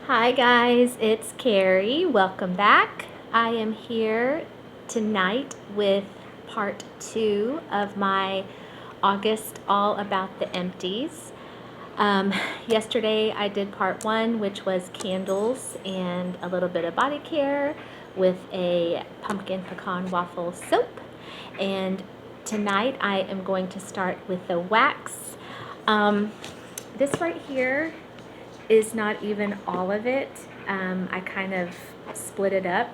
Hi guys, it's Carrie. Welcome back. I am here tonight with part 2 of my August All About the Empties. Yesterday I did part 1, which was candles and a little bit of body care with a pumpkin pecan waffle soap. And tonight I am going to start with the wax. This right here is not even all of it. I kind of split it up.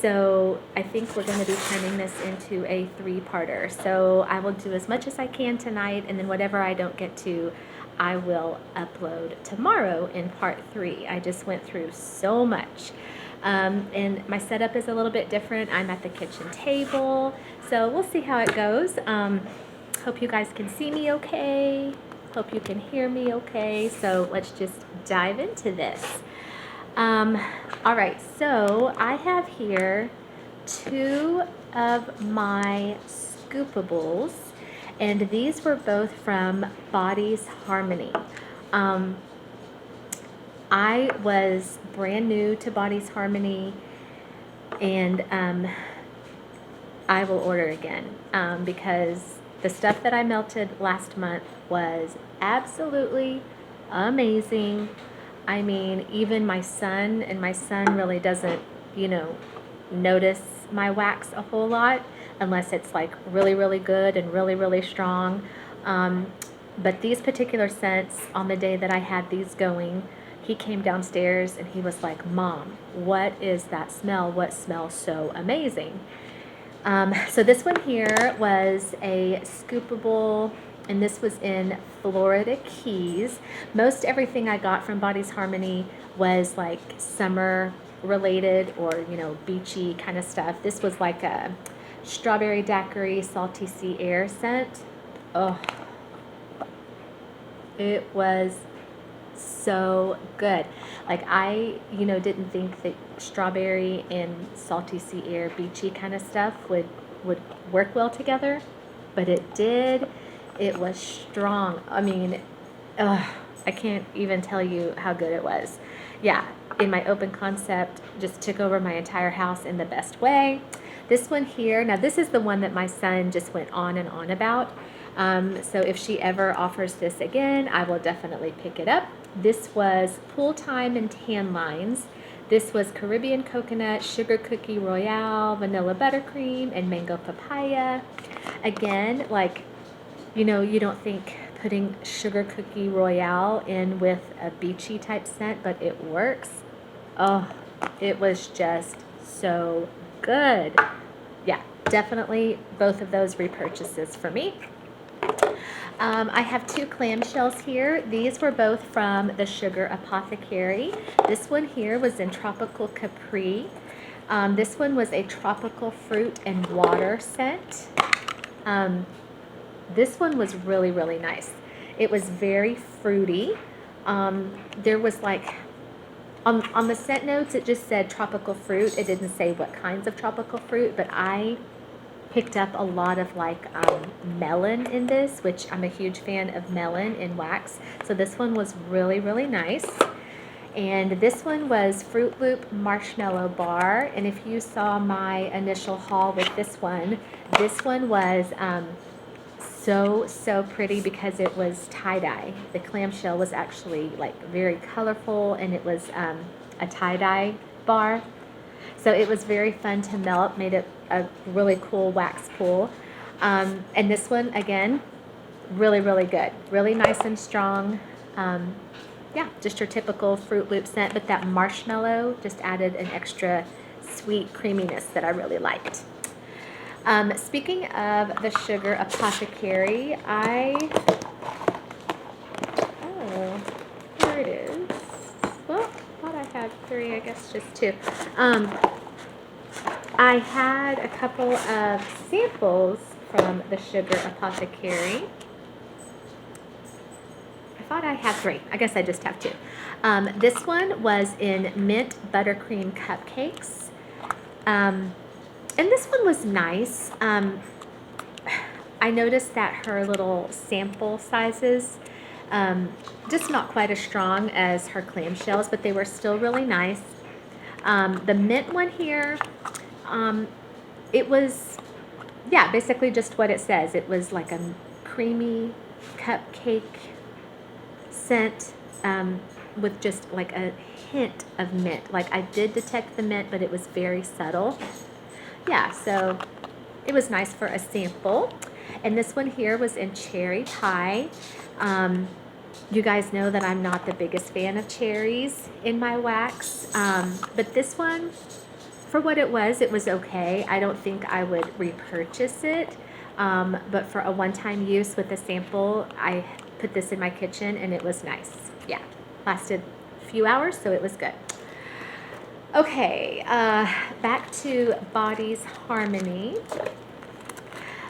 So I think we're going to be turning this into a 3-parter. So I will do as much as I can tonight, and then whatever I don't get to, I will upload tomorrow in part 3. I just went through so much. And my setup is a little bit different. I'm at the kitchen table, so we'll see how it goes. Hope you guys can see me okay. Hope you can hear me okay. So let's just dive into this. All right, so I have here 2 of my scoopables, and these were both from Body's Harmony. I was brand new to Body's Harmony, and I will order again because the stuff that I melted last month was absolutely amazing. I mean, even my son, and my son really doesn't, notice my wax a whole lot unless it's like really, really good and really, really strong. But these particular scents, on the day that I had these going, he came downstairs and he was like, "Mom, what is that smell? What smells so amazing?" So this one here was a scoopable, and this was in Florida Keys. Most everything I got from Body's Harmony was like summer related or, beachy kind of stuff. This was like a strawberry daiquiri salty sea air scent. Oh, it was so good. Like I, didn't think that strawberry and salty sea air beachy kind of stuff would work well together, but it did. It was strong. I mean, I can't even tell you how good it was. Yeah, in my open concept, just took over my entire house in the best way. This one here, now this is the one that my son just went on and on about. So if she ever offers this again, I will definitely pick it up. This was Pool Time and Tan Lines. This was Caribbean Coconut, Sugar Cookie Royale, Vanilla Buttercream, and Mango Papaya. Again, like, you don't think putting Sugar Cookie Royale in with a beachy type scent, but it works. Oh, it was just so good. Yeah, definitely both of those repurchases for me. I have 2 clamshells here. These were both from the Sugar Apothecary. This one here was in Tropical Capri. This one was a tropical fruit and water scent. This one was really, really nice. It was very fruity. There was like, on the scent notes, it just said tropical fruit. It didn't say what kinds of tropical fruit, but I picked up a lot of like melon in this, which I'm a huge fan of melon in wax. So this one was really, really nice. And this one was Fruit Loop Marshmallow Bar. And if you saw my initial haul with this one was so pretty because it was tie-dye. The clamshell was actually like very colorful, and it was a tie-dye bar. So it was very fun to melt, made it a really cool wax pool. And this one, again, really, really good. Really nice and strong. Yeah, just your typical Fruit Loop scent, but that marshmallow just added an extra sweet creaminess that I really liked. Speaking of the Sugar Apothecary, oh, here it is. Well, I thought I had 3, I guess just 2. I had a couple of samples from the Sugar Apothecary. I thought I had 3. I guess I just have 2. This one was in Mint Buttercream Cupcakes. And this one was nice. I noticed that her little sample sizes Just not quite as strong as her clamshells, but they were still really nice. The mint one here, it was, yeah, basically just what it says. It was like a creamy cupcake scent with just like a hint of mint. Like I did detect the mint, but it was very subtle. Yeah, so it was nice for a sample. And this one here was in cherry pie. You guys know that I'm not the biggest fan of cherries in my wax, but this one, for what it was okay. I don't think I would repurchase it, but for a one-time use with a sample, I put this in my kitchen and it was nice. Yeah, lasted a few hours, so it was good. Okay, back to Body's Harmony.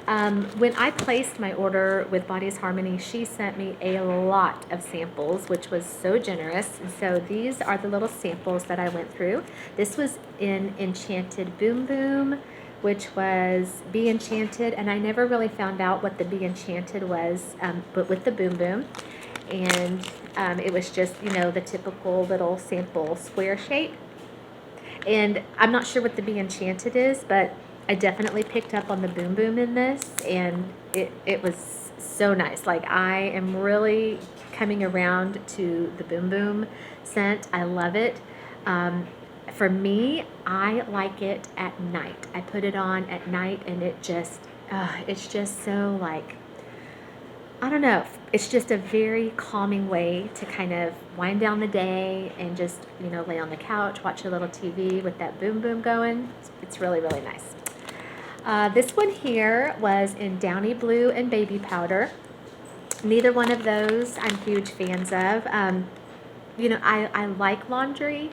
When I placed my order with Body's Harmony, she sent me a lot of samples, which was so generous. And so these are the little samples that I went through. This was in Enchanted Boom Boom, which was Be Enchanted, and I never really found out what the Be Enchanted was, but with the Boom Boom. And it was just, you know, the typical little sample square shape. And I'm not sure what the Be Enchanted is, but I definitely picked up on the Boom Boom in this, and it was so nice. Like, I am really coming around to the Boom Boom scent. I love it. For me, I like it at night. I put it on at night, and it's just so, like, I don't know. It's just a very calming way to kind of wind down the day and just, you know, lay on the couch, watch a little TV with that Boom Boom going. It's really, really nice. This one here was in Downy Blue and Baby Powder. Neither one of those I'm huge fans of. You know, I like laundry,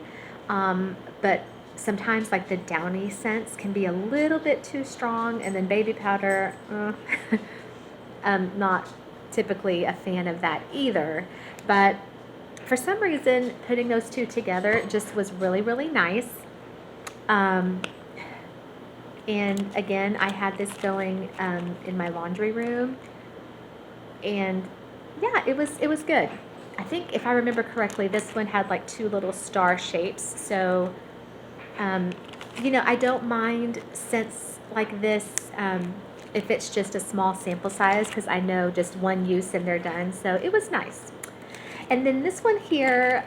but sometimes like the Downy scents can be a little bit too strong, and then Baby Powder, not typically a fan of that either. But for some reason, putting those two together just was really, really nice. And again, I had this going in my laundry room, and yeah, it was good. I think if I remember correctly, this one had like two little star shapes. So, you know, I don't mind scents like this if it's just a small sample size, because I know just one use and they're done. So it was nice. And then this one here,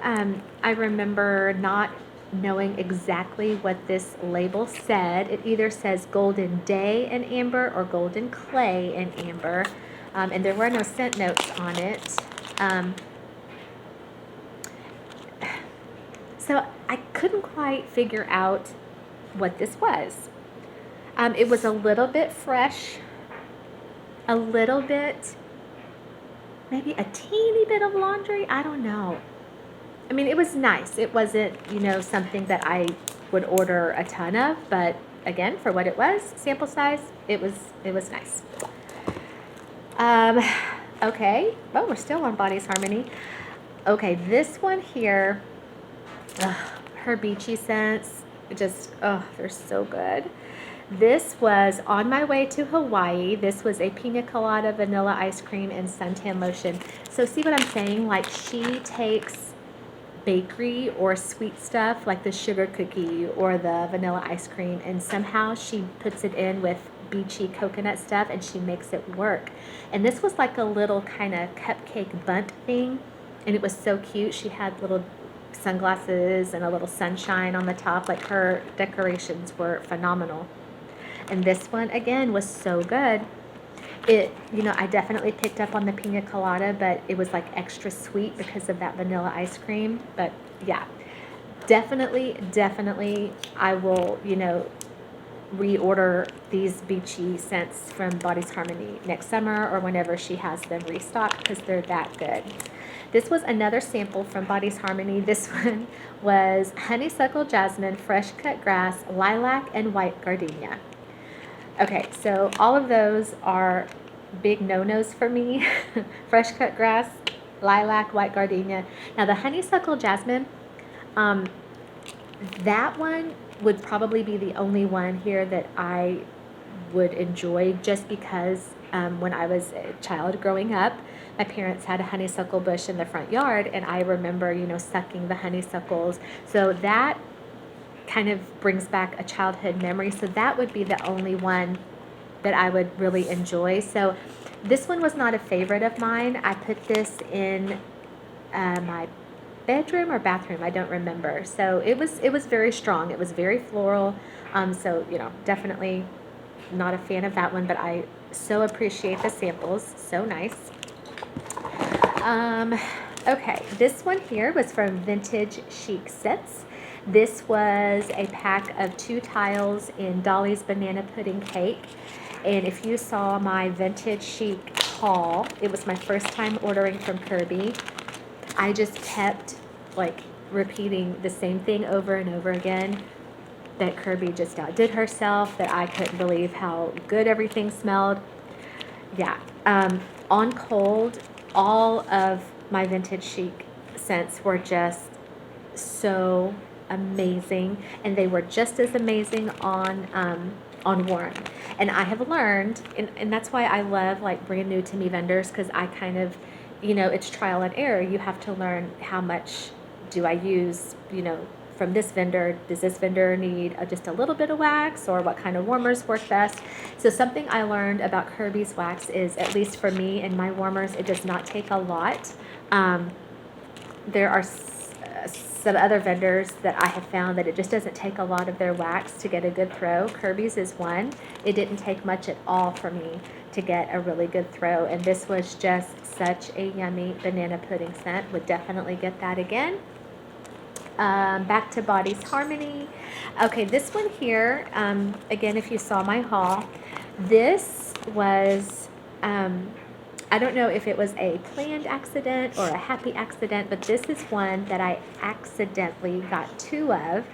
I remember not knowing exactly what this label said. It either says Golden Day in amber or Golden Clay in amber, and there were no scent notes on it. So I couldn't quite figure out what this was. It was a little bit fresh, a little bit, maybe a teeny bit of laundry. I don't know. I mean, it was nice. It wasn't, you know, something that I would order a ton of, but again, for what it was, sample size, it was nice. Okay. Oh, we're still on Body's Harmony. Okay, this one here, her beachy scents, just, oh, they're so good. This was on my way to Hawaii. This was a pina colada, vanilla ice cream, and suntan lotion. So see what I'm saying? Like, she takes bakery or sweet stuff like the sugar cookie or the vanilla ice cream, and somehow she puts it in with beachy coconut stuff and she makes it work. And this was like a little kind of cupcake bundt thing, and it was so cute. She had little sunglasses and a little sunshine on the top. Like, her decorations were phenomenal. And this one again was so good. It, you know, I definitely picked up on the pina colada, but it was like extra sweet because of that vanilla ice cream. But yeah, definitely I will, you know, reorder these beachy scents from Body's Harmony next summer or whenever she has them restocked, because they're that good. This was another sample from Body's Harmony. This one was honeysuckle, jasmine, fresh cut grass, lilac, and white gardenia. Okay, so all of those are big no-nos for me. Fresh cut grass, lilac, white gardenia. Now the honeysuckle jasmine, that one would probably be the only one here that I would enjoy, just because when I was a child growing up, my parents had a honeysuckle bush in the front yard, and I remember, sucking the honeysuckles. So that kind of brings back a childhood memory. So that would be the only one that I would really enjoy. So this one was not a favorite of mine. I put this in my bedroom or bathroom, I don't remember. So it was very strong. It was very floral. So definitely not a fan of that one, but I so appreciate the samples. So nice. Okay, this one here was from Vintage Chic Scents. This was a pack of 2 tiles in Dolly's Banana Pudding Cake. And if you saw my Vintage Chic haul, it was my first time ordering from Kirby. I just kept repeating the same thing over and over again, that Kirby just outdid herself, that I couldn't believe how good everything smelled. Yeah, on cold, all of my Vintage Chic scents were just so amazing, and they were just as amazing on warm. And I have learned, and that's why I love brand new to me vendors, because I kind of, it's trial and error. You have to learn how much do I use, from this vendor. Does this vendor need just a little bit of wax, or what kind of warmers work best? So something I learned about Kirby's wax is, at least for me and my warmers, it does not take a lot. There are some other vendors that I have found that it just doesn't take a lot of their wax to get a good throw. Kirby's is one. It didn't take much at all for me to get a really good throw, and this was just such a yummy banana pudding scent. Would definitely get that again. Back to Body's Harmony. Okay, this one here, again, if you saw my haul, this was, I don't know if it was a planned accident or a happy accident, but this is one that I accidentally got 2 of,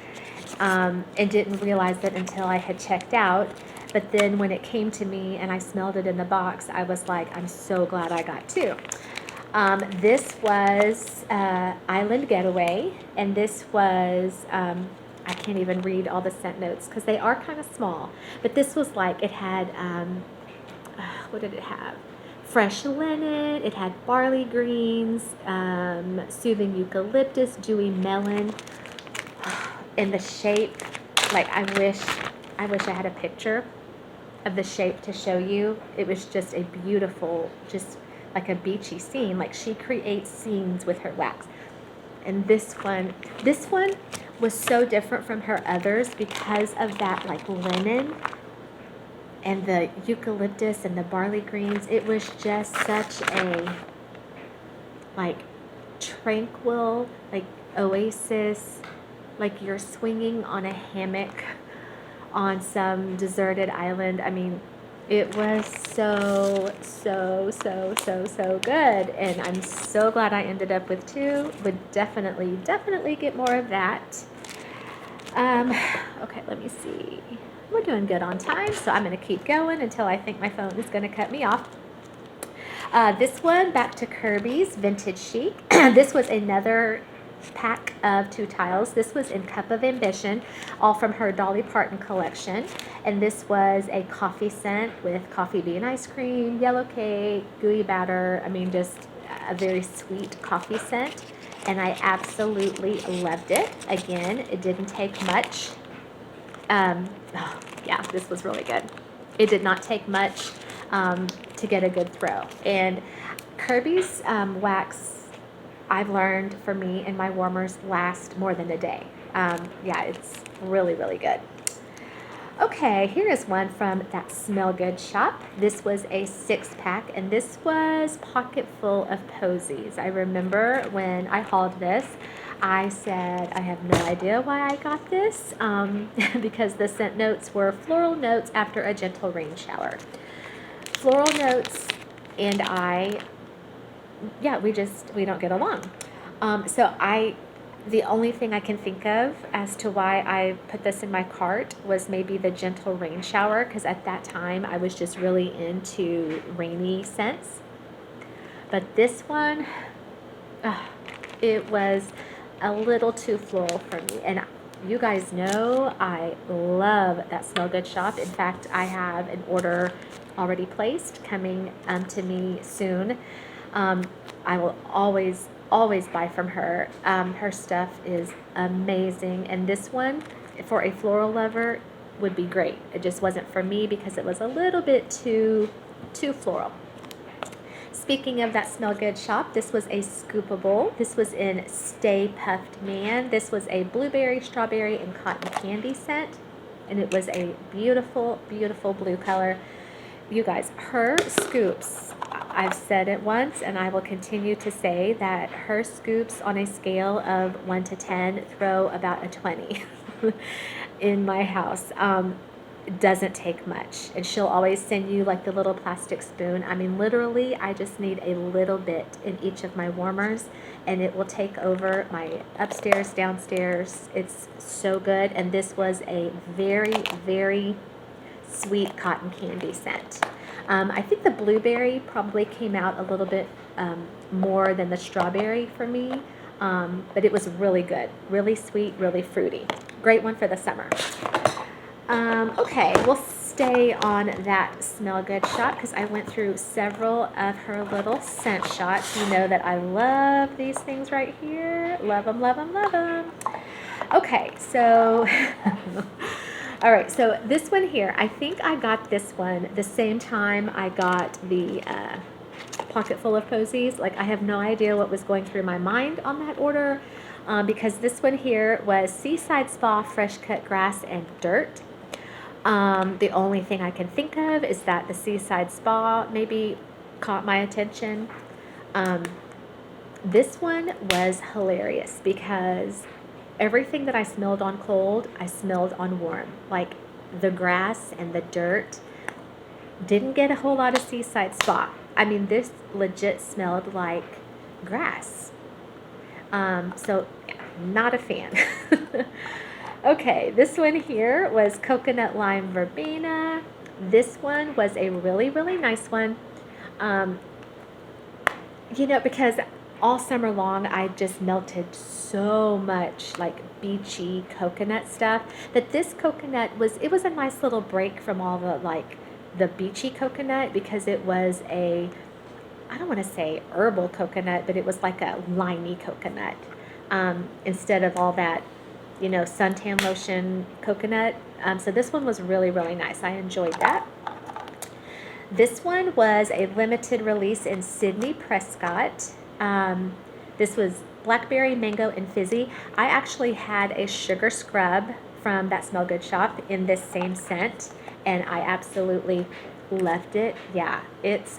and didn't realize it until I had checked out. But then when it came to me and I smelled it in the box, I was like, I'm so glad I got 2. This was Island Getaway, and this was, I can't even read all the scent notes because they are kind of small, but this was it had, what did it have? Fresh linen, it had barley greens, soothing eucalyptus, dewy melon, and the shape, I wish I had a picture of the shape to show you. It was just a beautiful, just like a beachy scene. She creates scenes with her wax. And this one was so different from her others because of that linen and the eucalyptus and the barley greens. It was just such a tranquil, oasis, you're swinging on a hammock on some deserted island. I mean, it was so good, and I'm so glad I ended up with 2. Would definitely get more of that. Okay, let me see. We're doing good on time, so I'm going to keep going until I think my phone is going to cut me off. This one, back to Kirby's Vintage Chic. This was another pack of 2 tiles. This was in Cup of Ambition, all from her Dolly Parton collection. And this was a coffee scent with coffee bean ice cream, yellow cake, gooey batter. I mean, just a very sweet coffee scent. And I absolutely loved it. Again, it didn't take much. Yeah, this was really good. It did not take much to get a good throw. And Kirby's wax, I've learned, for me and my warmers, last more than a day. Yeah, it's really good. Okay, here is one from that Smell Good shop. This was a 6-pack, and this was pocket full of posies. I remember when I hauled this, I said, I have no idea why I got this, because the scent notes were floral notes after a gentle rain shower. Floral notes and we don't get along. The only thing I can think of as to why I put this in my cart was maybe the gentle rain shower, because at that time I was just really into rainy scents. But this one, it was a little too floral for me, and You guys know I love that Smell Good shop. In fact, I have an order already placed coming to me soon. Um, I will always buy from her. Her stuff is amazing. And this one, for a floral lover, would be great. It just wasn't for me because it was a little bit too floral. Speaking of that Smell Good shop, this was a scoopable. This was in Stay Puffed Man. This was a blueberry, strawberry, and cotton candy scent. And it was a beautiful, beautiful blue color. You guys, her scoops, I've said it once and I will continue to say that her scoops on a scale of 1 to 10 throw about a 20 in my house. It doesn't take much, and she'll always send you like the little plastic spoon. I mean, literally, I just need a little bit in each of my warmers and it will take over my upstairs, downstairs. It's so good. And this was a very, very sweet cotton candy scent. I think the blueberry probably came out a little bit more than the strawberry for me, but it was really good, really sweet, really fruity. Great one for the summer. Okay, we'll stay on that Smell Good shot because I went through several of her little scent shots. You know that I love these things right here. Love them, love them, love them. Okay, so... All right, so this one here, I think I got this one the same time I got the Pocket Full of Posies. Like, I have no idea what was going through my mind on that order because this one here was Seaside Spa, Fresh Cut Grass, and Dirt. The only thing I can think of is that the Seaside Spa maybe caught my attention. This one was hilarious because everything that I smelled on cold, I smelled on warm. Like the grass and the dirt. Didn't get a whole lot of Seaside Spa. I mean, this legit smelled like grass. So not a fan. Okay, this one here was Coconut Lime Verbena. This one was a really, really nice one. You know, because all summer long I just melted so much like beachy coconut stuff that this coconut was, it was a nice little break from all the like the beachy coconut because it was a, I don't want to say herbal coconut, but it was like a limey coconut instead of all that, you know, suntan lotion coconut. So this one was really, really nice. I enjoyed that. This one was a limited release in Sydney Prescott. This was blackberry, mango, and fizzy. I actually had a sugar scrub from that Smell Good shop in this same scent, and I absolutely loved it. Yeah, it's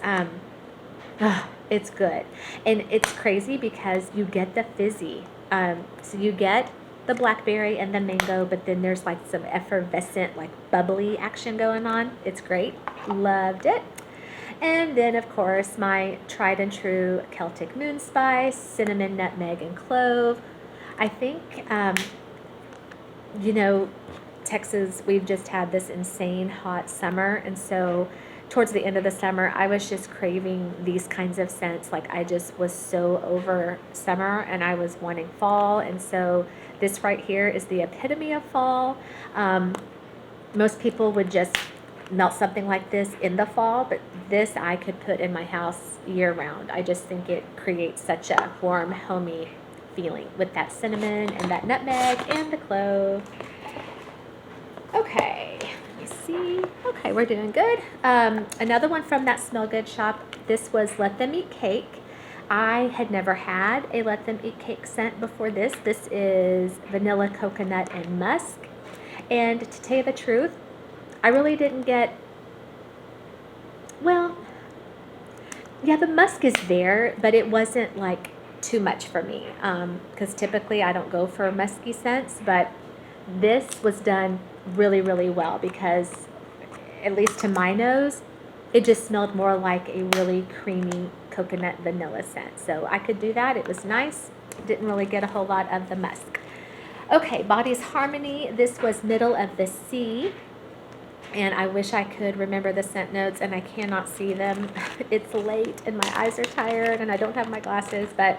good. And it's crazy because you get the fizzy. So you get the blackberry and the mango, but then there's like some effervescent, like bubbly action going on. It's great. Loved it. And then, of course, my tried and true Celtic moon spice, cinnamon, nutmeg, and clove. I think, you know, Texas, we've just had this insane hot summer. And so towards the end of the summer, I was just craving these kinds of scents. Like I just was so over summer and I was wanting fall. And so this right here is the epitome of fall. Most people would just melt something like this in the fall, but this I could put in my house year round. I just think it creates such a warm, homey feeling with that cinnamon and that nutmeg and the clove. Okay, let me see. Okay, we're doing good. Another one from that Smell Good shop. This was Let Them Eat Cake. I had never had a Let Them Eat Cake scent before this. This is vanilla, coconut, and musk. And to tell you the truth, I really didn't get, well, yeah, the musk is there, but it wasn't like too much for me because typically I don't go for musky scents, but this was done really, really well because, at least to my nose, it just smelled more like a really creamy coconut vanilla scent. So I could do that. It was nice. Didn't really get a whole lot of the musk. Okay, Body's Harmony. This was Middle of the Sea. And I wish I could remember the scent notes, and I cannot see them. It's late, and my eyes are tired, and I don't have my glasses, but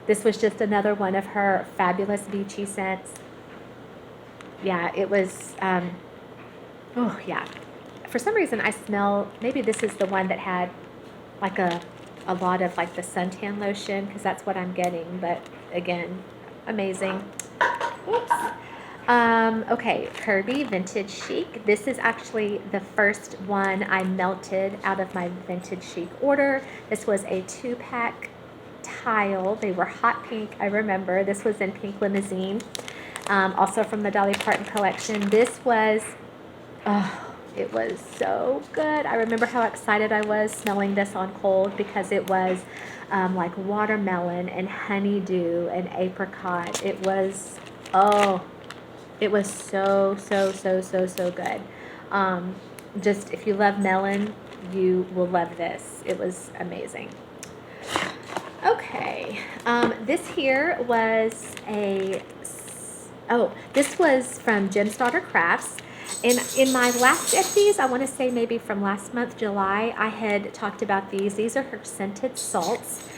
this was just another one of her fabulous beachy scents. yeah, it was, oh yeah. For some reason I smell, maybe this is the one that had like a lot of like the suntan lotion, because that's what I'm getting, but again, amazing. Oops. Okay, Kirby Vintage Chic. This is actually the first one I melted out of my Vintage Chic order. This was a 2-pack tile. They were hot pink, I remember. This was in Pink Limousine, also from the Dolly Parton collection. This was, oh, it was so good. I remember how excited I was smelling this on cold, because it was like watermelon and honeydew and apricot. It was, oh, it was so, so, so, so, so good. Just if you love melon, you will love this. It was amazing. Okay, this here was this was from Jim's Daughter Crafts. And in my last empties, I want to say maybe from last month, July, I had talked about these. These are her scented salts.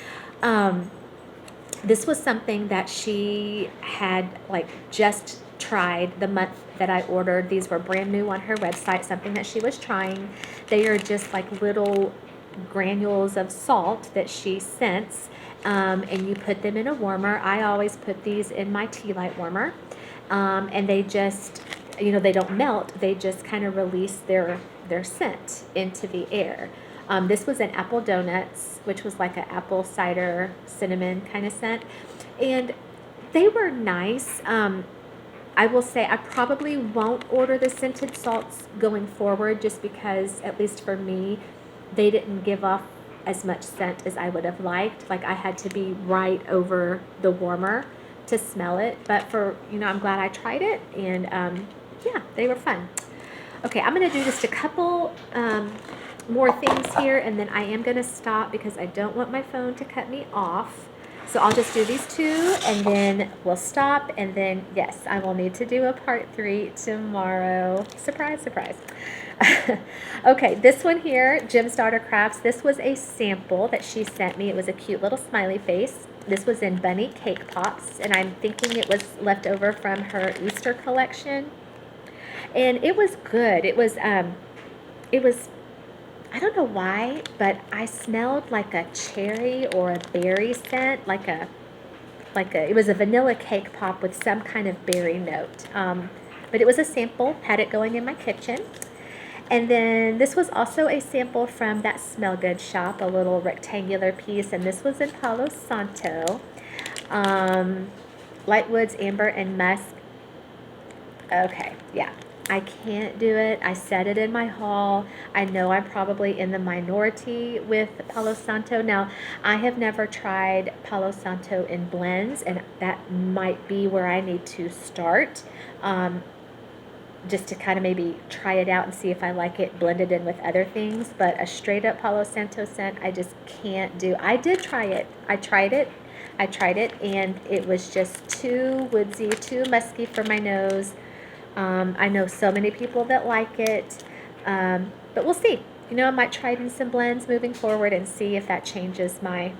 This was something that she had like just tried the month that I ordered. These were brand new on her website, something that she was trying. They are just like little granules of salt that she scents, and you put them in a warmer. I always put these in my tea light warmer, and they just, they don't melt. They just kind of release their scent into the air. This was an apple donuts, which was like an apple cider cinnamon kind of scent, and they were nice. I will say I probably won't order the scented salts going forward, just because, at least for me, they didn't give off as much scent as I would have liked. Like, I had to be right over the warmer to smell it. But I'm glad I tried it, and yeah, they were fun. Okay, I'm going to do just a couple more things here, and then I am going to stop because I don't want my phone to cut me off. So I'll just do these two, and then we'll stop, and then, yes, I will need to do a part 3 tomorrow. Surprise, surprise. Okay, this one here, Jim's Daughter Crafts. This was a sample that she sent me. It was a cute little smiley face. This was in Bunny Cake Pops, and I'm thinking it was left over from her Easter collection. And it was good. It was, I don't know why, but I smelled like a cherry or a berry scent, it was a vanilla cake pop with some kind of berry note. But it was a sample, had it going in my kitchen. And then this was also a sample from that Smell Good shop, a little rectangular piece, and this was in Palo Santo. Lightwoods, Amber, and Musk. Okay, yeah. I can't do it. I said it in my haul. I know I'm probably in the minority with Palo Santo. Now, I have never tried Palo Santo in blends, and that might be where I need to start, just to kind of maybe try it out and see if I like it blended in with other things. But a straight up Palo Santo scent, I just can't do. I did try it. I tried it, and it was just too woodsy, too musky for my nose. I know so many people that like it, but we'll see. I might try it in some blends moving forward and see if that changes my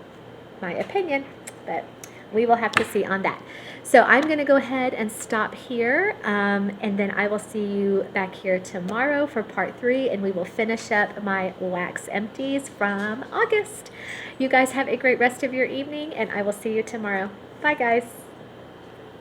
opinion, but we will have to see on that. So I'm going to go ahead and stop here, and then I will see you back here tomorrow for part 3, and we will finish up my wax empties from August. You guys have a great rest of your evening, and I will see you tomorrow. Bye, guys.